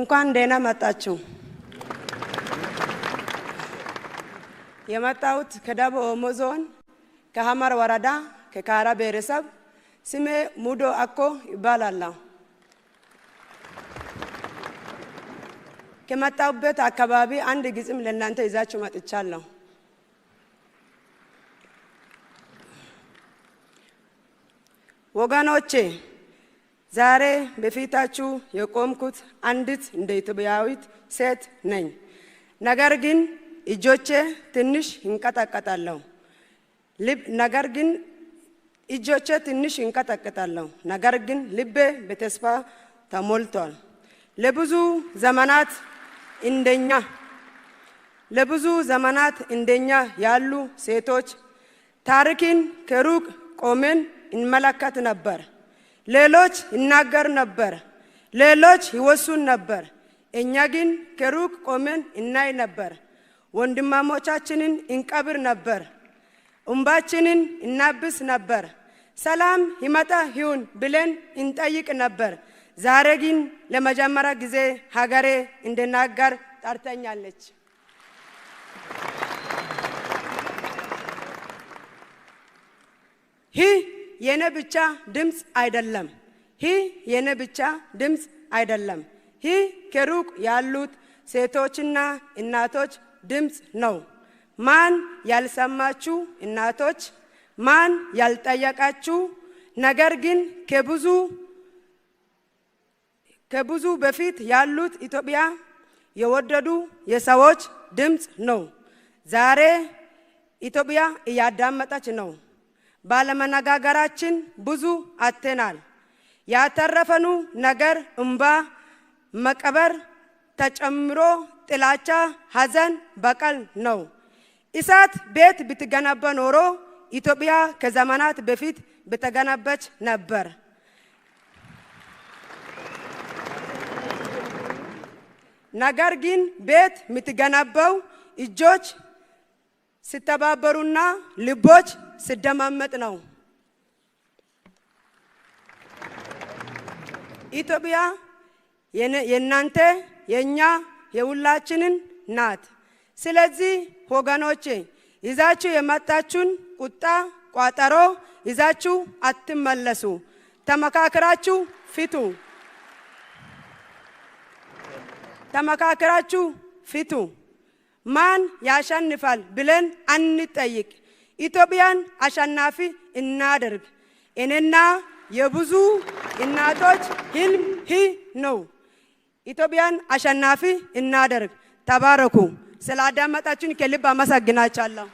እንኳን ደህና መጣችሁ። የመጣሁት ከደቡብ ኦሞ ዞን ከሐመር ወረዳ ከካራ ብሔረሰብ ስሜ ሙዶ አኮ ይባላል። ከመጣሁበት አካባቢ አንድ ግጥም ለእናንተ ይዛችሁ መጥቻለሁ። ወገኖቼ ዛሬ በፊታችሁ የቆምኩት አንዲት እንደ ኢትዮጵያዊት ሴት ነኝ። ነገር ግን እጆቼ ትንሽ ይንቀጠቀጣሉ። ነገር ግን ልቤ በተስፋ ተሞልቷል። ለብዙ ዘመናት ያሉ ሴቶች ታሪክን ከሩቅ ቆመን እንመለከት ነበር። ሌሎች ይናገር ነበር፣ ሌሎች ይወሱን ነበር። እኛ ግን ከሩቅ ቆመን እናይ ነበር። ወንድማሞቻችንን እንቀብር ነበር፣ እንባችንን እናብስ ነበር። ሰላም ይመጣ ይሁን ብለን እንጠይቅ ነበር። ዛሬ ግን ለመጀመሪያ ጊዜ ሀገሬ እንድናገር ጠርተኛለች። ይህ የኔ ብቻ ድምጽ አይደለም። ይህ ከሩቅ ያሉት ሴቶችና እናቶች ድምጽ ነው። ማን ያልሰማችሁ እናቶች፣ ማን ያልጠየቃችሁ፣ ነገር ግን ከብዙ በፊት ያሉት ኢትዮጵያ የወደዱ የሰዎች ድምጽ ነው። ዛሬ ኢትዮጵያ እያዳመጠች ነው። ባለመነጋገራችን ብዙ አጥተናል። ያተረፈኑ ነገር እንባ መቀበር ተጨምሮ ጥላቻ፣ ሐዘን፣ በቀል ነው። እሳት ቤት ብትገነባ ኖሮ ኢትዮጵያ ከዘመናት በፊት በተገነባች ነበር። ነገር ግን ቤት የምትገነባው እጆች ሲተባበሩና ልቦች ሲደማመጥ ነው። ኢትዮጵያ የእናንተ የኛ የሁላችንን ናት። ስለዚህ ወገኖቼ ይዛችሁ የመጣችሁን ቁጣ ቋጠሮ ይዛችሁ አትመለሱ። ተመካከራችሁ ፊቱ። ማን ያሸንፋል ብለን አንጠይቅ። ኢትዮጵያን አሸናፊ እናድርግ። እኔና የብዙ እናቶች ህልም ነው። ኢትዮጵያን አሸናፊ እናድርግ። ተባረኩ። ስላዳመጣችሁን ከልብ አመሰግናችኋለሁ።